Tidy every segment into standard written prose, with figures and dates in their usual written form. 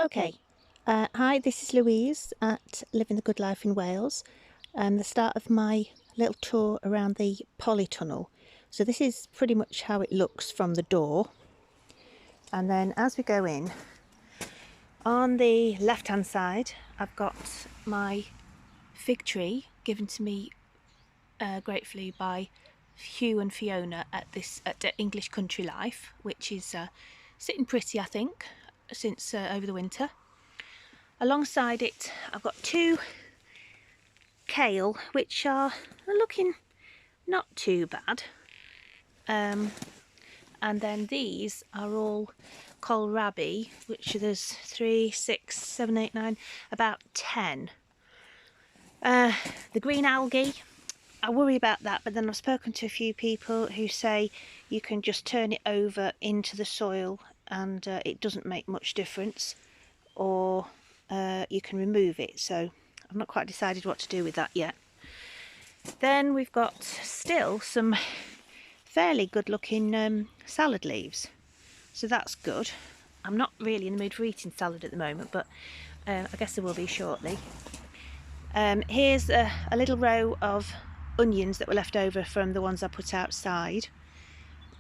Okay, hi, this is Louise at Living the Good Life in Wales, and the start of my little tour around the Polytunnel. So this is pretty much how it looks from the door, and then as we go in, on the left hand side I've got my fig tree given to me gratefully by Hugh and Fiona at English Country Life, which is sitting pretty, I think, since over the winter. Alongside it I've got two kale which are looking not too bad, and then these are all kohlrabi, which there's 3, 6, 7, 8, 9, about 10. The green algae, I worry about that, but then I've spoken to a few people who say you can just turn it over into the soil and it doesn't make much difference, or you can remove it, so I've not quite decided what to do with that yet. Then we've got still some fairly good looking salad leaves, so that's good. I'm not really in the mood for eating salad at the moment, but I guess there will be shortly. Here's a little row of onions that were left over from the ones I put outside,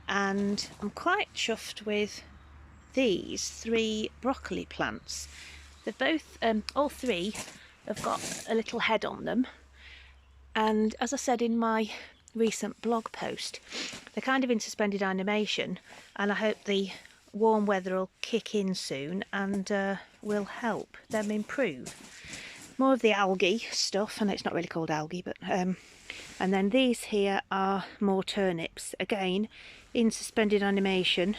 and I'm quite chuffed with these 3 broccoli plants. They're both, all 3 have got a little head on them, and as I said in my recent blog post, they're kind of in suspended animation, and I hope the warm weather will kick in soon and will help them improve. More of the algae stuff, and it's not really called algae, but and then these here are more turnips, again in suspended animation,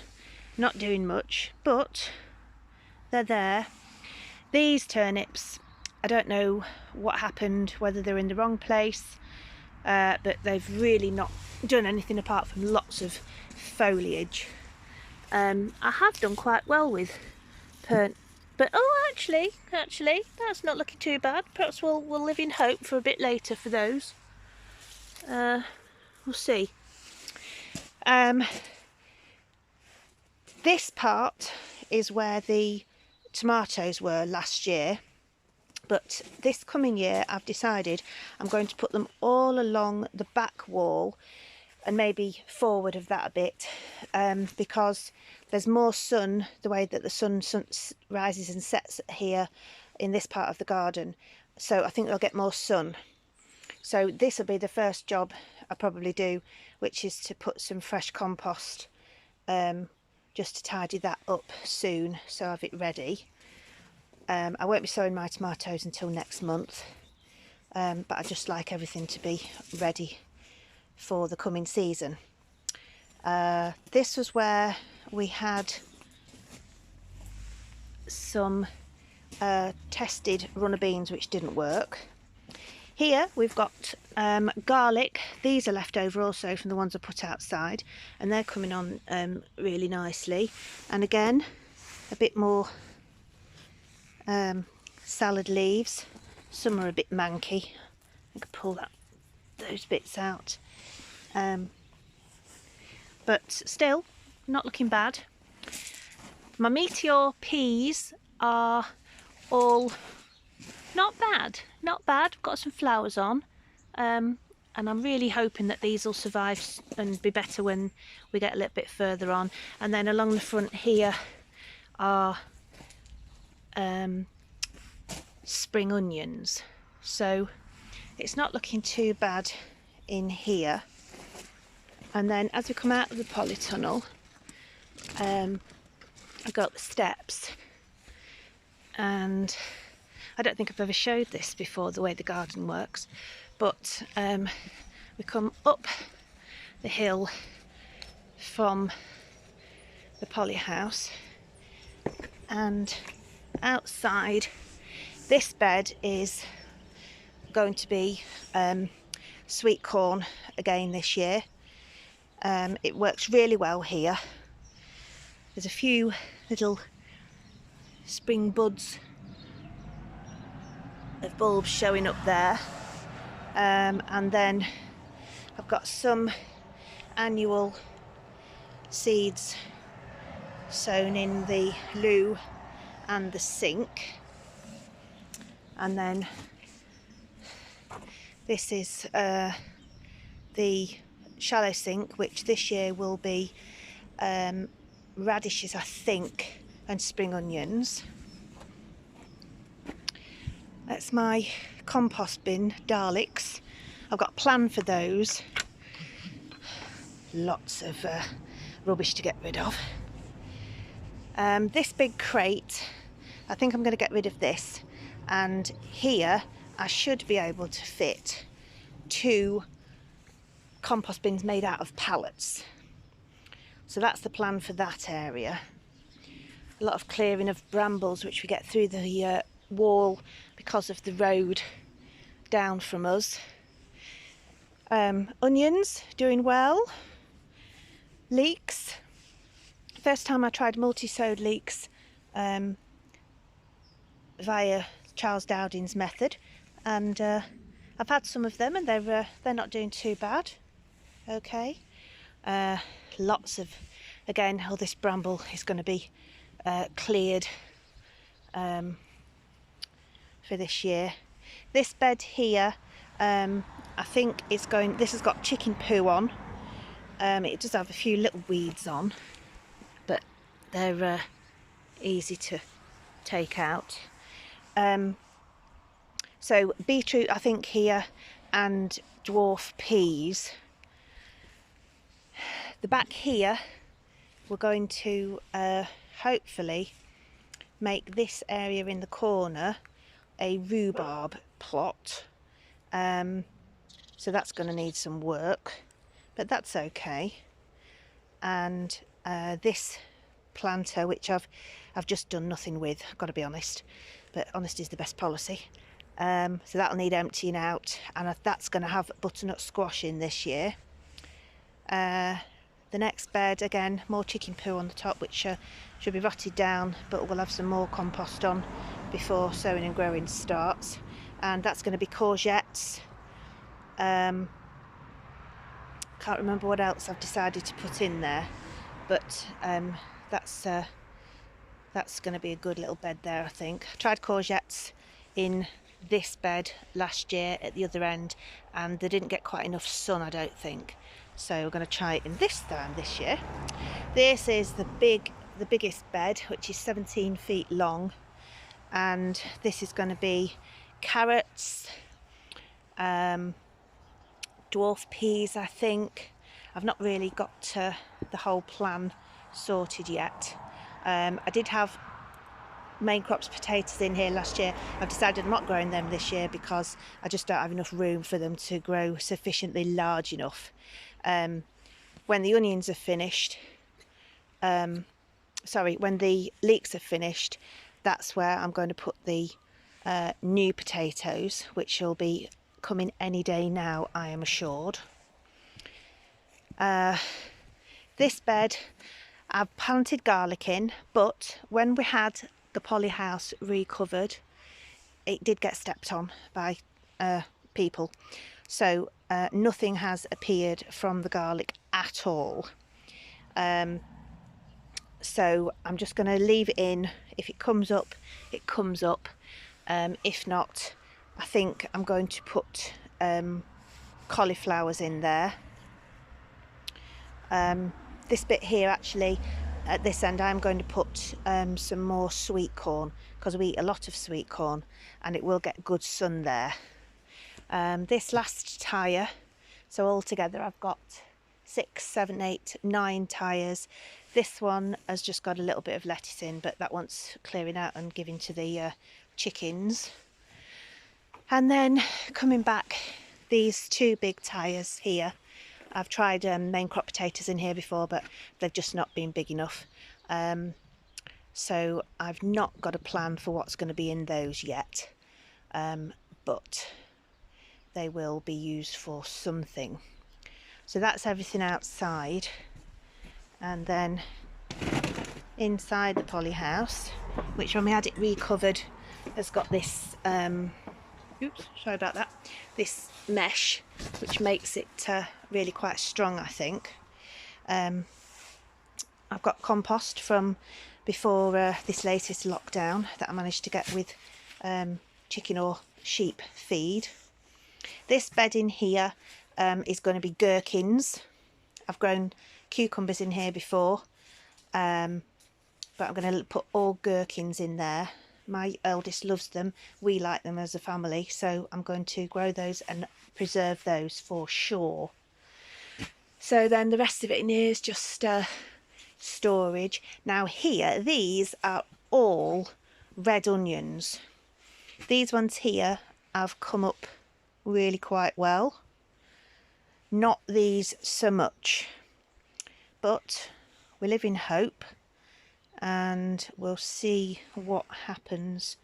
not doing much, but they're there. These turnips, I don't know what happened, whether they're in the wrong place, but they've really not done anything apart from lots of foliage. I have done quite well with but oh, actually that's not looking too bad. Perhaps we'll live in hope for a bit later for those. We'll see. This part is where the tomatoes were last year, but this coming year I've decided I'm going to put them all along the back wall and maybe forward of that a bit, because there's more sun, the way that the sun rises and sets here in this part of the garden, so I think they'll get more sun. So this will be the first job I probably do, which is to put some fresh compost, just to tidy that up soon, so I have it ready. I won't be sowing my tomatoes until next month, but I just like everything to be ready for the coming season. This was where we had some tested runner beans which didn't work. Here we've got garlic. These are left over also from the ones I put outside, and they're coming on really nicely. And again, a bit more salad leaves. Some are a bit manky. I can pull those bits out. But still not looking bad. My meteor peas are all not bad. I've got some flowers on, and I'm really hoping that these will survive and be better when we get a little bit further on. And then along the front here are spring onions, so it's not looking too bad in here. And then as we come out of the polytunnel, I go up the steps, and I don't think I've ever showed this before, the way the garden works, but we come up the hill from the poly house, and outside this bed is going to be sweet corn again this year. It works really well here. There's a few little spring buds of bulbs showing up there, and then I've got some annual seeds sown in the loo and the sink. And then this is the shallow sink, which this year will be radishes, I think, and spring onions. That's my compost bin, Daleks. I've got a plan for those. Lots of rubbish to get rid of. This big crate, I think I'm going to get rid of this, and here I should be able to fit 2 compost bins made out of pallets. So that's the plan for that area. A lot of clearing of brambles which we get through the wall because of the road down from us. Onions doing well. Leeks. First time I tried multi-sowed leeks via Charles Dowding's method, and I've had some of them, and they're not doing too bad. Okay. Lots of, again, all this bramble is going to be cleared for this year. This bed here, I think is going, this has got chicken poo on. It does have a few little weeds on, but they're easy to take out. So beetroot, I think, here, and dwarf peas. The back here, we're going to hopefully make this area in the corner a rhubarb plot. So that's going to need some work, but that's okay. And this planter, which I've just done nothing with, I've got to be honest, but honesty is the best policy. So that'll need emptying out, and that's going to have butternut squash in this year. The next bed, again, more chicken poo on the top, which should be rotted down, but we'll have some more compost on before sowing and growing starts. And that's going to be courgettes. Can't remember what else I've decided to put in there, but that's going to be a good little bed there, I think. I tried courgettes in this bed last year at the other end, and they didn't get quite enough sun, I don't think. So we're going to try it in this time this year. This is the biggest bed, which is 17 feet long, and this is going to be carrots, dwarf peas, I think. I've not really got the whole plan sorted yet. I did have main crops potatoes in here last year. I've decided I'm not growing them this year because I just don't have enough room for them to grow sufficiently large enough. When the onions are finished, when the leeks are finished, that's where I'm going to put the new potatoes, which will be coming any day now, I am assured. This bed I've planted garlic in, but when we had the poly house recovered, it did get stepped on by people, so nothing has appeared from the garlic at all. So I'm just going to leave it in. If it comes up, it comes up. If not, I think I'm going to put cauliflowers in there. This bit here, actually, at this end, I'm going to put some more sweet corn, because we eat a lot of sweet corn and it will get good sun there. This last tyre, so altogether I've got 6, 7, 8, 9 tyres. This one has just got a little bit of lettuce in, but that wants clearing out and giving to the chickens. And then coming back, these 2 big tyres here. I've tried main crop potatoes in here before, but they've just not been big enough. So I've not got a plan for what's going to be in those yet, but they will be used for something. So that's everything outside. And then inside the poly house, which when we had it recovered has got this oops, sorry about that, this mesh, which makes it really quite strong, I think. I've got compost from before this latest lockdown that I managed to get with chicken or sheep feed. This bed in here is going to be gherkins. I've grown cucumbers in here before, but I'm going to put all gherkins in there. My eldest loves them. We like them as a family, so I'm going to grow those and preserve those for sure. So then the rest of it in here is just storage. Now here, these are all red onions. These ones here have come up really quite well. Not these so much, but we live in hope, and we'll see what happens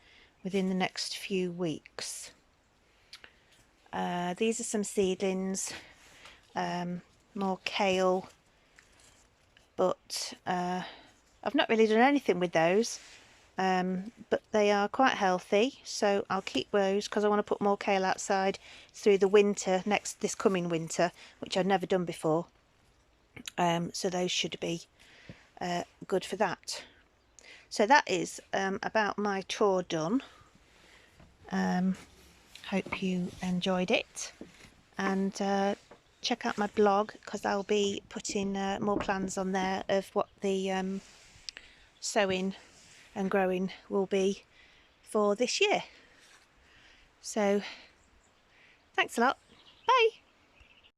within the next few weeks. These are some seedlings, more kale, but I've not really done anything with those, but they are quite healthy, so I'll keep those because I want to put more kale outside through the winter, this coming winter, which I've never done before. So those should be good for that. So that is about my tour done. Hope you enjoyed it, and check out my blog because I'll be putting more plans on there of what the sowing and growing will be for this year. So thanks a lot. Bye.